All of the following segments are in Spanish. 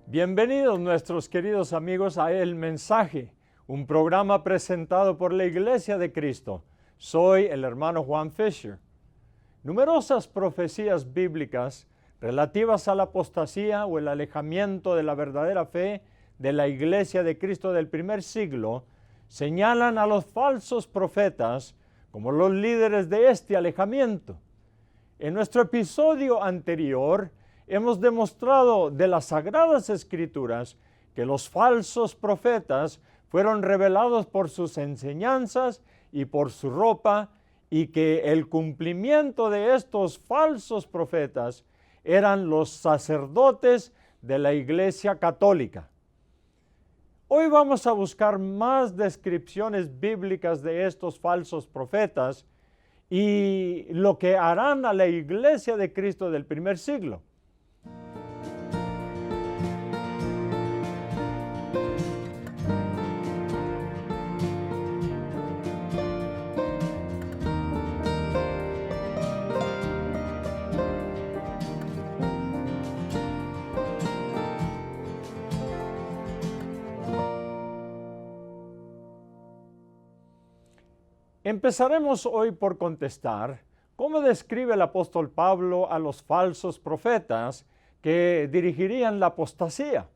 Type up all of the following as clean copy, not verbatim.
Bienvenidos nuestros queridos amigos a El Mensaje, un programa presentado por la Iglesia de Cristo. Soy el hermano Juan Fisher. Numerosas profecías bíblicas relativas a la apostasía o el alejamiento de la verdadera fe de la Iglesia de Cristo del primer siglo señalan a los falsos profetas como los líderes de este alejamiento. En nuestro episodio anterior hemos demostrado de las Sagradas Escrituras que los falsos profetas fueron revelados por sus enseñanzas y por su ropa, y que el cumplimiento de estos falsos profetas eran los sacerdotes de la Iglesia Católica. Hoy vamos a buscar más descripciones bíblicas de estos falsos profetas y lo que harán a la Iglesia de Cristo del primer siglo. Empezaremos hoy por contestar cómo describe el apóstol Pablo a los falsos profetas que dirigirían la apostasía.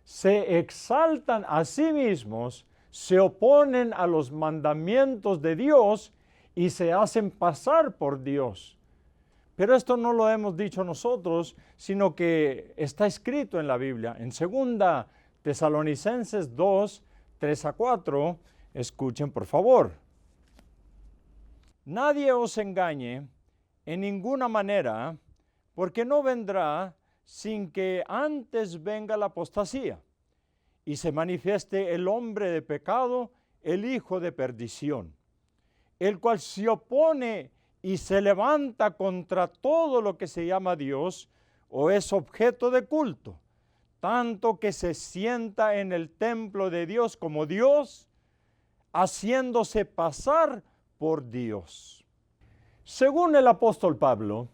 Se exaltan a sí mismos, se oponen a los mandamientos de Dios y se hacen pasar por Dios. Pero esto no lo hemos dicho nosotros, sino que está escrito en la Biblia. En 2 Tesalonicenses 2, 3 a 4, escuchen por favor. Nadie os engañe en ninguna manera, porque no vendrá sin que antes venga la apostasía y se manifieste el hombre de pecado, el hijo de perdición, el cual se opone y se levanta contra todo lo que se llama Dios o es objeto de culto, tanto que se sienta en el templo de Dios como Dios, haciéndose pasar por Dios. Según el apóstol Pablo,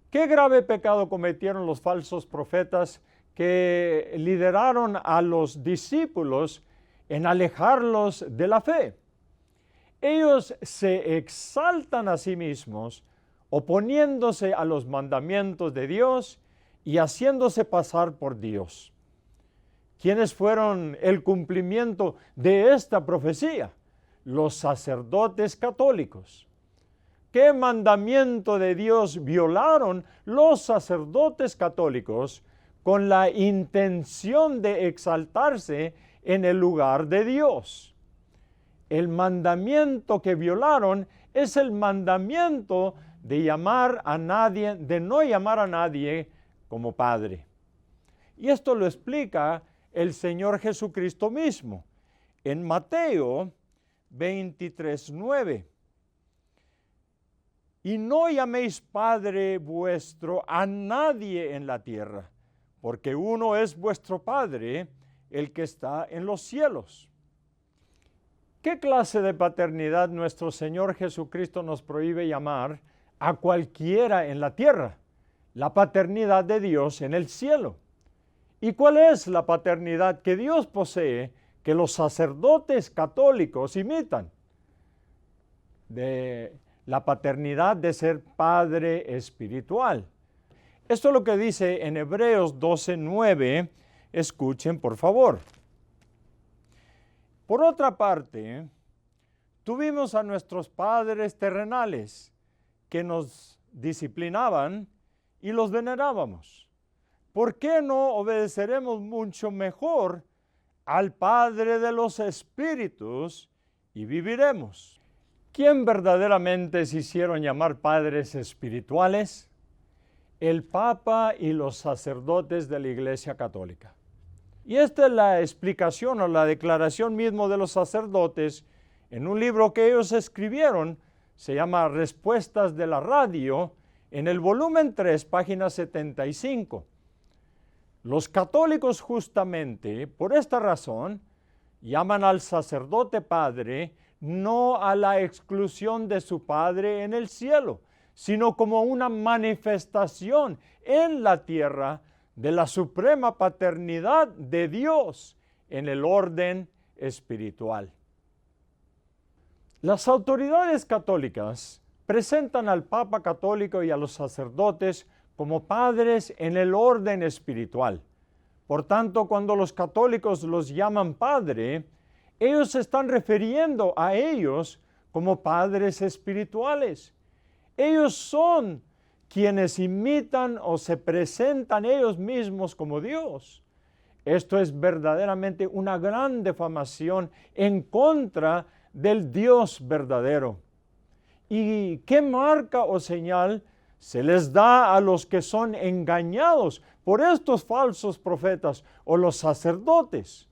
¿qué grave pecado cometieron los falsos profetas que lideraron a los discípulos en alejarlos de la fe? Ellos se exaltan a sí mismos, oponiéndose a los mandamientos de Dios y haciéndose pasar por Dios. ¿Quiénes fueron el cumplimiento de esta profecía? Los sacerdotes católicos. ¿Qué mandamiento de Dios violaron los sacerdotes católicos con la intención de exaltarse en el lugar de Dios? El mandamiento que violaron es el mandamiento de no llamar a nadie como Padre. Y esto lo explica el Señor Jesucristo mismo. En Mateo 23:9. Y no llaméis Padre vuestro a nadie en la tierra, porque uno es vuestro Padre, el que está en los cielos. ¿Qué clase de paternidad nuestro Señor Jesucristo nos prohíbe llamar a cualquiera en la tierra? La paternidad de Dios en el cielo. ¿Y cuál es la paternidad que Dios posee que los sacerdotes católicos imitan? De la paternidad de ser Padre espiritual. Esto es lo que dice en Hebreos 12:9. Escuchen, por favor. Por otra parte, tuvimos a nuestros padres terrenales que nos disciplinaban y los venerábamos. ¿Por qué no obedeceremos mucho mejor al Padre de los Espíritus y viviremos? ¿Quién verdaderamente se hicieron llamar padres espirituales? El Papa y los sacerdotes de la Iglesia Católica. Y esta es la explicación o la declaración mismo de los sacerdotes en un libro que ellos escribieron, se llama Respuestas de la Radio, en el volumen 3, página 75. Los católicos justamente, por esta razón, llaman al sacerdote padre no a la exclusión de su Padre en el cielo, sino como una manifestación en la tierra de la suprema paternidad de Dios en el orden espiritual. Las autoridades católicas presentan al Papa católico y a los sacerdotes como padres en el orden espiritual. Por tanto, cuando los católicos los llaman padre, ellos se están refiriendo a ellos como padres espirituales. Ellos son quienes imitan o se presentan ellos mismos como Dios. Esto es verdaderamente una gran difamación en contra del Dios verdadero. ¿Y qué marca o señal se les da a los que son engañados por estos falsos profetas o los sacerdotes?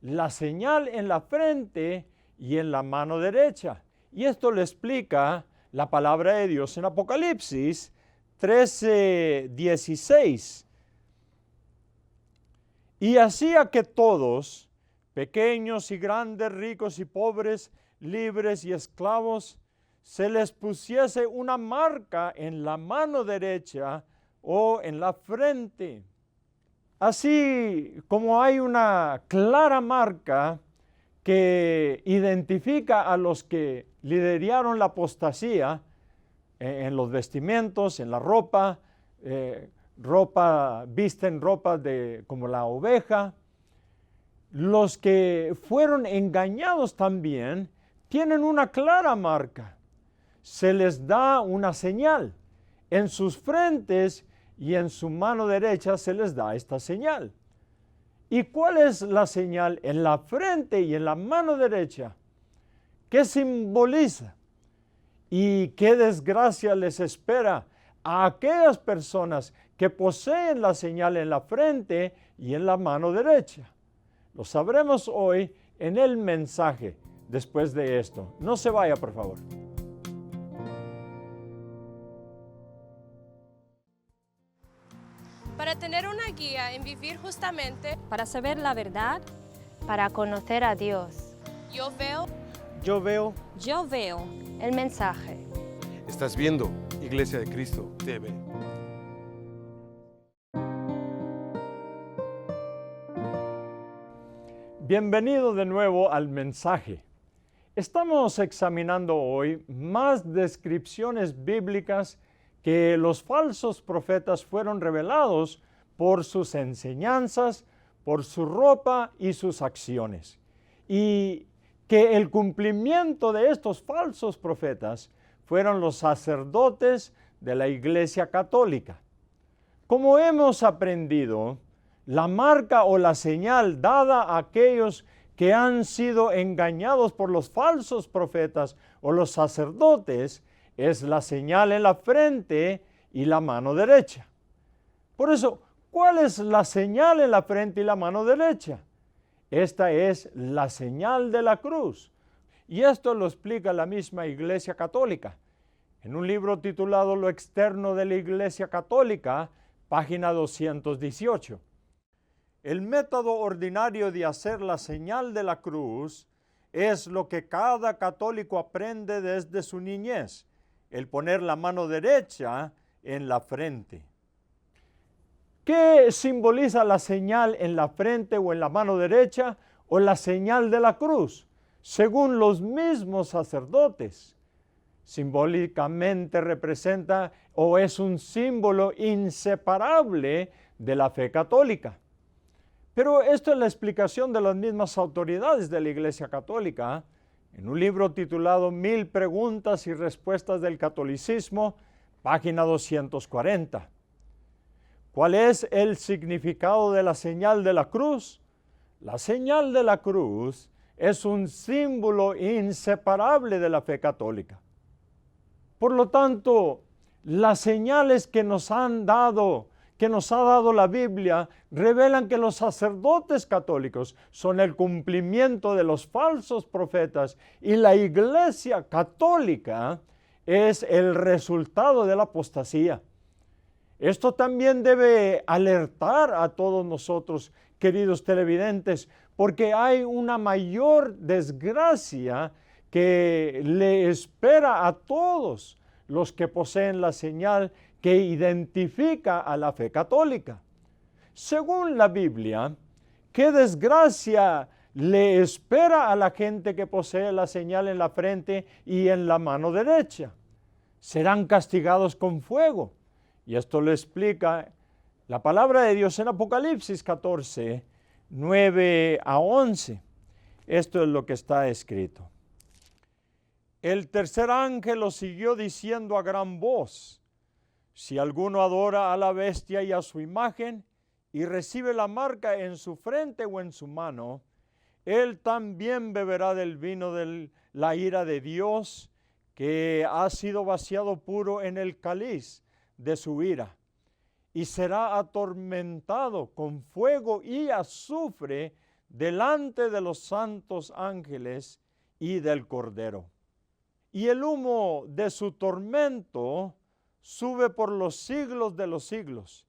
La señal en la frente y en la mano derecha. Y esto lo explica la palabra de Dios en Apocalipsis 13:16. Y hacía que todos, pequeños y grandes, ricos y pobres, libres y esclavos, se les pusiese una marca en la mano derecha o en la frente. Así como hay una clara marca que identifica a los que lideraron la apostasía en los vestimentos, en la ropa, visten ropa como la oveja. Los que fueron engañados también tienen una clara marca. Se les da una señal. En sus frentes y en su mano derecha se les da esta señal. ¿Y cuál es la señal en la frente y en la mano derecha? ¿Qué simboliza? ¿Y qué desgracia les espera a aquellas personas que poseen la señal en la frente y en la mano derecha? Lo sabremos hoy en el mensaje después de esto. No se vaya, por favor. Para tener una guía en vivir justamente, para saber la verdad, para conocer a Dios. yo veo yo veo El mensaje. Estás viendo Iglesia de Cristo TV. Bienvenido de nuevo al mensaje. Estamos examinando hoy más descripciones bíblicas que los falsos profetas fueron revelados por sus enseñanzas, por su ropa y sus acciones. Y que el cumplimiento de estos falsos profetas fueron los sacerdotes de la Iglesia Católica. Como hemos aprendido, la marca o la señal dada a aquellos que han sido engañados por los falsos profetas o los sacerdotes es la señal en la frente y la mano derecha. Por eso, ¿cuál es la señal en la frente y la mano derecha? Esta es la señal de la cruz. Y esto lo explica la misma Iglesia Católica. En un libro titulado Lo externo de la Iglesia Católica, página 218. El método ordinario de hacer la señal de la cruz es lo que cada católico aprende desde su niñez, el poner la mano derecha en la frente. ¿Qué simboliza la señal en la frente o en la mano derecha o la señal de la cruz? Según los mismos sacerdotes, simbólicamente representa o es un símbolo inseparable de la fe católica. Pero esto es la explicación de las mismas autoridades de la Iglesia Católica en un libro titulado 1000 preguntas y respuestas del catolicismo, página 240. ¿Cuál es el significado de la señal de la cruz? La señal de la cruz es un símbolo inseparable de la fe católica. Por lo tanto, las señales que nos ha dado la Biblia, revelan que los sacerdotes católicos son el cumplimiento de los falsos profetas y la Iglesia Católica es el resultado de la apostasía. Esto también debe alertar a todos nosotros, queridos televidentes, porque hay una mayor desgracia que le espera a todos los que poseen la señal que identifica a la fe católica. Según la Biblia, ¿qué desgracia le espera a la gente que posee la señal en la frente y en la mano derecha? Serán castigados con fuego. Y esto lo explica la palabra de Dios en Apocalipsis 14, 9 a 11. Esto es lo que está escrito. El tercer ángel lo siguió diciendo a gran voz: si alguno adora a la bestia y a su imagen y recibe la marca en su frente o en su mano, él también beberá del vino de la ira de Dios, que ha sido vaciado puro en el cáliz de su ira, y será atormentado con fuego y azufre delante de los santos ángeles y del Cordero. Y el humo de su tormento sube por los siglos de los siglos,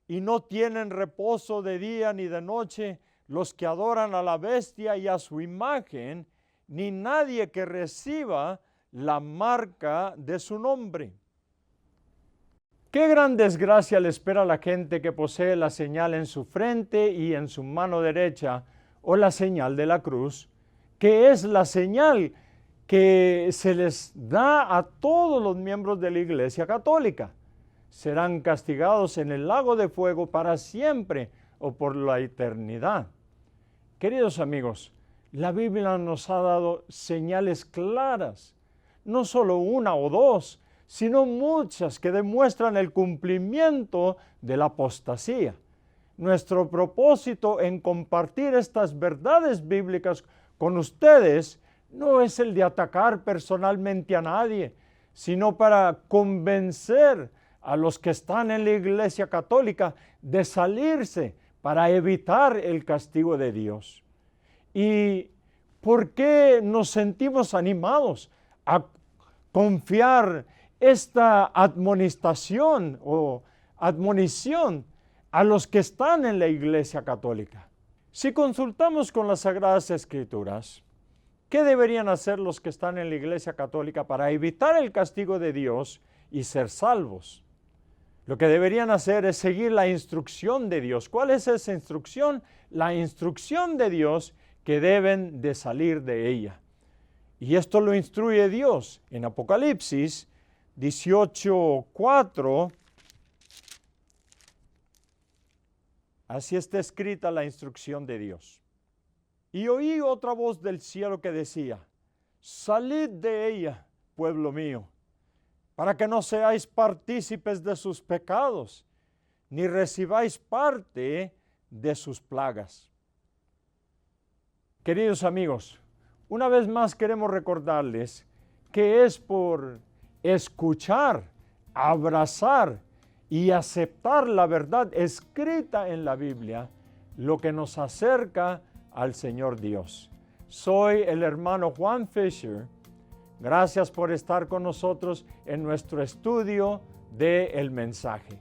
y no tienen reposo de día ni de noche los que adoran a la bestia y a su imagen, ni nadie que reciba la marca de su nombre. Qué gran desgracia le espera a la gente que posee la señal en su frente y en su mano derecha, o la señal de la cruz, que es la señal que se les da a todos los miembros de la Iglesia Católica. Serán castigados en el lago de fuego para siempre o por la eternidad. Queridos amigos, la Biblia nos ha dado señales claras, no solo una o dos, sino muchas que demuestran el cumplimiento de la apostasía. Nuestro propósito en compartir estas verdades bíblicas con ustedes no es el de atacar personalmente a nadie, sino para convencer a los que están en la Iglesia Católica de salirse para evitar el castigo de Dios. ¿Y por qué nos sentimos animados a confiar esta admonestación o admonición a los que están en la Iglesia Católica? Si consultamos con las Sagradas Escrituras, ¿qué deberían hacer los que están en la Iglesia Católica para evitar el castigo de Dios y ser salvos? Lo que deberían hacer es seguir la instrucción de Dios. ¿Cuál es esa instrucción? La instrucción de Dios que deben de salir de ella. Y esto lo instruye Dios en Apocalipsis 18:4. Así está escrita la instrucción de Dios. Y oí otra voz del cielo que decía: salid de ella, pueblo mío, para que no seáis partícipes de sus pecados, ni recibáis parte de sus plagas. Queridos amigos, una vez más queremos recordarles que es por escuchar, abrazar y aceptar la verdad escrita en la Biblia lo que nos acerca al Señor Dios. Soy el hermano Juan Fisher. Gracias por estar con nosotros en nuestro estudio de El Mensaje.